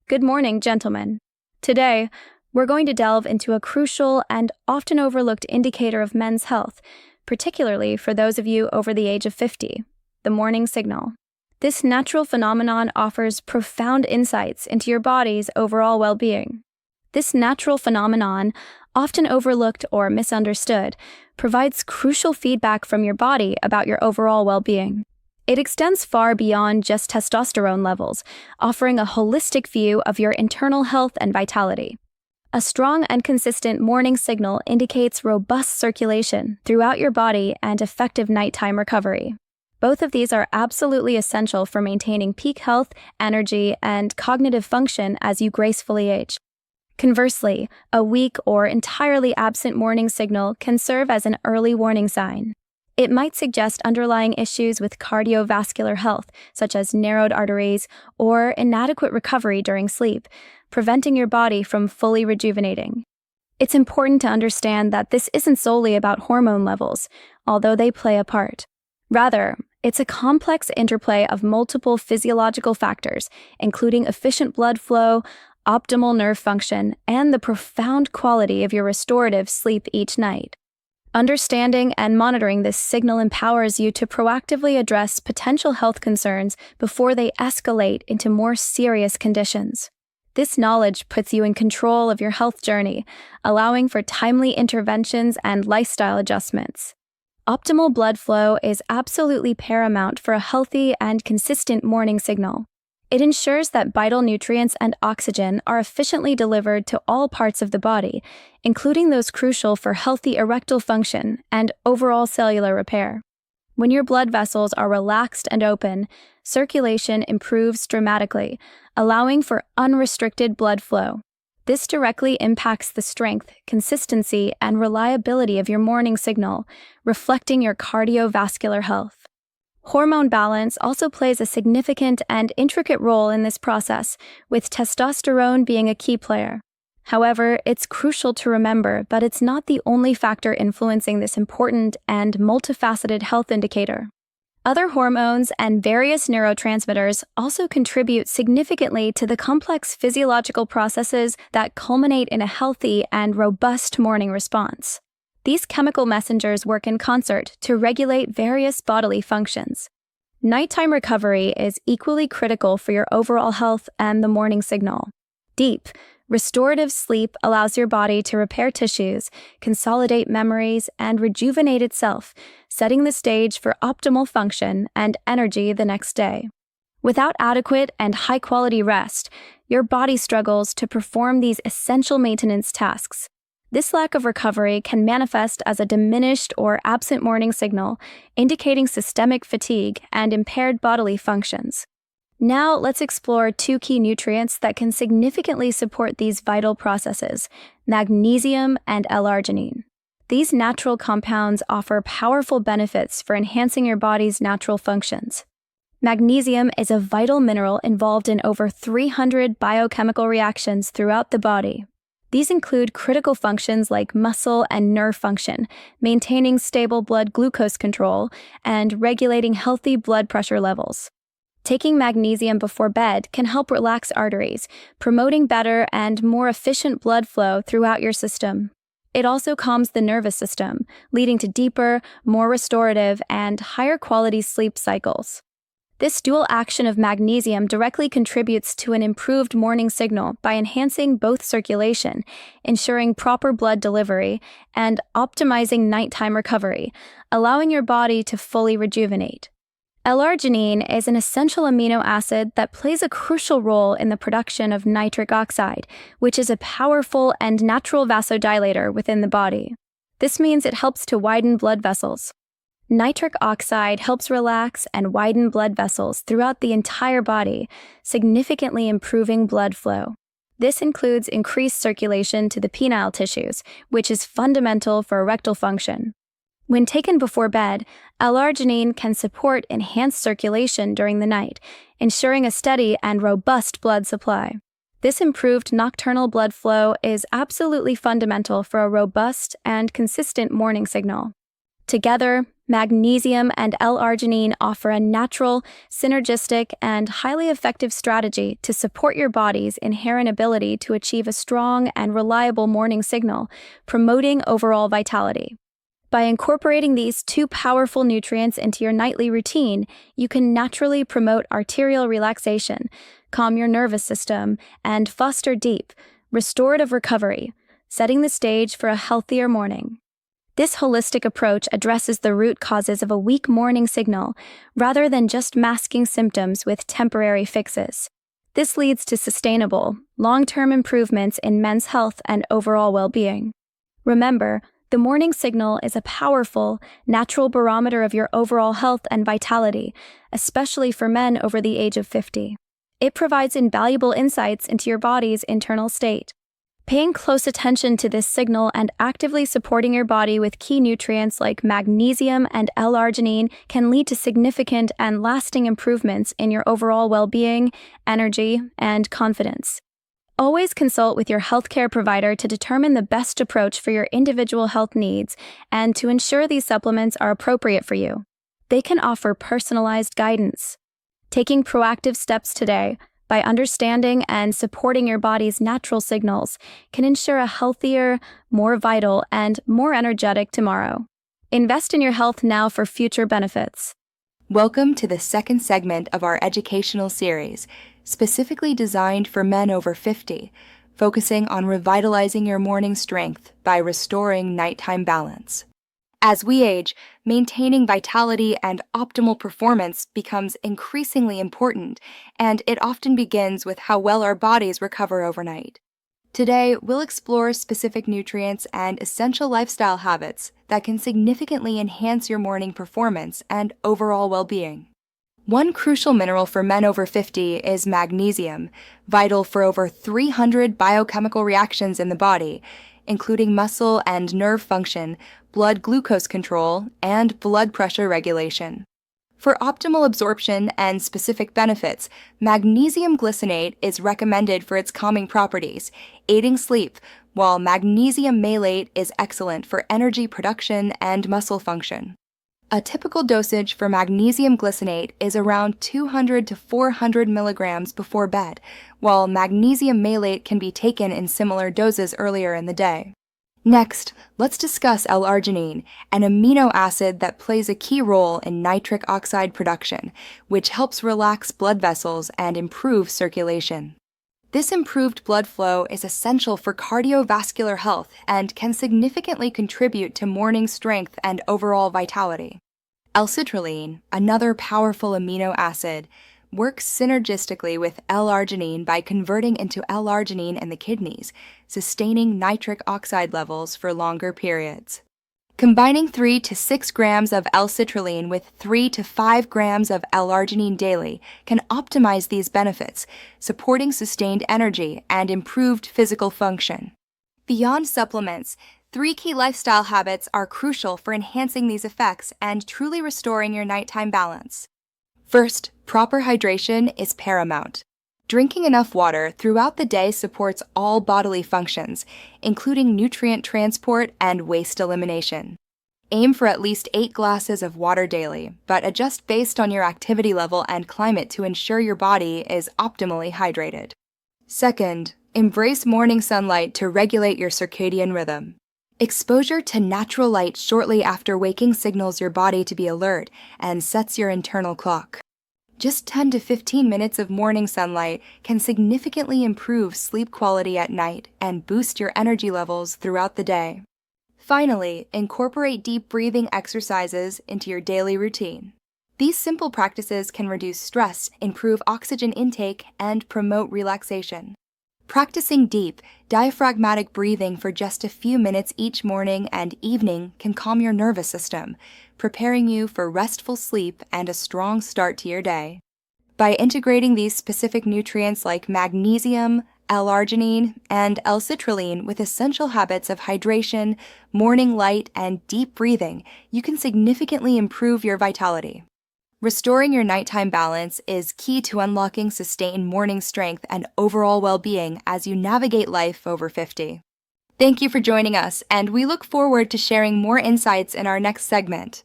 Good morning, gentlemen. Today, we're going to delve into a crucial and often overlooked indicator of men's health, particularly for those of you over the age of 50, the morning signal. This natural phenomenon offers profound insights into your body's overall well-being. This natural phenomenon, often overlooked or misunderstood, provides crucial feedback from your body about your overall well-being. It extends far beyond just testosterone levels, offering a holistic view of your internal health and vitality. A strong and consistent morning signal indicates robust circulation throughout your body and effective nighttime recovery. Both of these are absolutely essential for maintaining peak health, energy, and cognitive function as you gracefully age. Conversely, a weak or entirely absent morning signal can serve as an early warning sign. It might suggest underlying issues with cardiovascular health, such as narrowed arteries or inadequate recovery during sleep, preventing your body from fully rejuvenating. It's important to understand that this isn't solely about hormone levels, although they play a part. Rather, it's a complex interplay of multiple physiological factors, including efficient blood flow, optimal nerve function, and the profound quality of your restorative sleep each night. Understanding and monitoring this signal empowers you to proactively address potential health concerns before they escalate into more serious conditions. This knowledge puts you in control of your health journey, allowing for timely interventions and lifestyle adjustments. Optimal blood flow is absolutely paramount for a healthy and consistent morning signal. It ensures that vital nutrients and oxygen are efficiently delivered to all parts of the body, including those crucial for healthy erectile function and overall cellular repair. When your blood vessels are relaxed and open, circulation improves dramatically, allowing for unrestricted blood flow. This directly impacts the strength, consistency, and reliability of your morning signal, reflecting your cardiovascular health. Hormone balance also plays a significant and intricate role in this process, with testosterone being a key player. However, it's crucial to remember that it's not the only factor influencing this important and multifaceted health indicator. Other hormones and various neurotransmitters also contribute significantly to the complex physiological processes that culminate in a healthy and robust morning response. These chemical messengers work in concert to regulate various bodily functions. Nighttime recovery is equally critical for your overall health and the morning signal. Deep, restorative sleep allows your body to repair tissues, consolidate memories, and rejuvenate itself, setting the stage for optimal function and energy the next day. Without adequate and high-quality rest, your body struggles to perform these essential maintenance tasks. This lack of recovery can manifest as a diminished or absent morning signal, indicating systemic fatigue and impaired bodily functions. Now, let's explore two key nutrients that can significantly support these vital processes: magnesium and L-Arginine. These natural compounds offer powerful benefits for enhancing your body's natural functions. Magnesium is a vital mineral involved in over 300 biochemical reactions throughout the body. These include critical functions like muscle and nerve function, maintaining stable blood glucose control, and regulating healthy blood pressure levels. Taking magnesium before bed can help relax arteries, promoting better and more efficient blood flow throughout your system. It also calms the nervous system, leading to deeper, more restorative, and higher quality sleep cycles. This dual action of magnesium directly contributes to an improved morning signal by enhancing both circulation, ensuring proper blood delivery, and optimizing nighttime recovery, allowing your body to fully rejuvenate. L-Arginine is an essential amino acid that plays a crucial role in the production of nitric oxide, which is a powerful and natural vasodilator within the body. This means it helps to widen blood vessels. Nitric oxide helps relax and widen blood vessels throughout the entire body, significantly improving blood flow. This includes increased circulation to the penile tissues, which is fundamental for erectile function. When taken before bed, L-Arginine can support enhanced circulation during the night, ensuring a steady and robust blood supply. This improved nocturnal blood flow is absolutely fundamental for a robust and consistent morning signal. Together, Magnesium and L-Arginine offer a natural, synergistic, and highly effective strategy to support your body's inherent ability to achieve a strong and reliable morning signal, promoting overall vitality. By incorporating these two powerful nutrients into your nightly routine, you can naturally promote arterial relaxation, calm your nervous system, and foster deep, restorative recovery, setting the stage for a healthier morning. This holistic approach addresses the root causes of a weak morning signal, rather than just masking symptoms with temporary fixes. This leads to sustainable, long-term improvements in men's health and overall well-being. Remember, the morning signal is a powerful, natural barometer of your overall health and vitality, especially for men over the age of 50. It provides invaluable insights into your body's internal state. Paying close attention to this signal and actively supporting your body with key nutrients like magnesium and L-Arginine can lead to significant and lasting improvements in your overall well-being, energy, and confidence. Always consult with your healthcare provider to determine the best approach for your individual health needs and to ensure these supplements are appropriate for you. They can offer personalized guidance. Taking proactive steps today, by understanding and supporting your body's natural signals, can ensure a healthier, more vital, and more energetic tomorrow. Invest in your health now for future benefits. Welcome to the second segment of our educational series, specifically designed for men over 50, focusing on revitalizing your morning strength by restoring nighttime balance. As we age, maintaining vitality and optimal performance becomes increasingly important, and it often begins with how well our bodies recover overnight. Today, we'll explore specific nutrients and essential lifestyle habits that can significantly enhance your morning performance and overall well-being. One crucial mineral for men over 50 is magnesium, vital for over 300 biochemical reactions in the body, including muscle and nerve function, blood glucose control, and blood pressure regulation. For optimal absorption and specific benefits, magnesium glycinate is recommended for its calming properties, aiding sleep, while magnesium malate is excellent for energy production and muscle function. A typical dosage for magnesium glycinate is around 200 to 400 milligrams before bed, while magnesium malate can be taken in similar doses earlier in the day. Next, let's discuss L-Arginine, an amino acid that plays a key role in nitric oxide production, which helps relax blood vessels and improve circulation. This improved blood flow is essential for cardiovascular health and can significantly contribute to morning strength and overall vitality. L-citrulline, another powerful amino acid, works synergistically with L-Arginine by converting into L-Arginine in the kidneys, sustaining nitric oxide levels for longer periods. Combining 3 to 6 grams of L-citrulline with 3 to 5 grams of L-Arginine daily can optimize these benefits, supporting sustained energy and improved physical function. Beyond supplements, 3 key lifestyle habits are crucial for enhancing these effects and truly restoring your nighttime balance. First, proper hydration is paramount. Drinking enough water throughout the day supports all bodily functions, including nutrient transport and waste elimination. Aim for at least 8 glasses of water daily, but adjust based on your activity level and climate to ensure your body is optimally hydrated. Second, embrace morning sunlight to regulate your circadian rhythm. Exposure to natural light shortly after waking signals your body to be alert and sets your internal clock. Just 10 to 15 minutes of morning sunlight can significantly improve sleep quality at night and boost your energy levels throughout the day. Finally, incorporate deep breathing exercises into your daily routine. These simple practices can reduce stress, improve oxygen intake, and promote relaxation. Practicing deep, diaphragmatic breathing for just a few minutes each morning and evening can calm your nervous system, preparing you for restful sleep and a strong start to your day. By integrating these specific nutrients like magnesium, L-Arginine, and L-citrulline with essential habits of hydration, morning light, and deep breathing, you can significantly improve your vitality. Restoring your nighttime balance is key to unlocking sustained morning strength and overall well-being as you navigate life over 50. Thank you for joining us, and we look forward to sharing more insights in our next segment.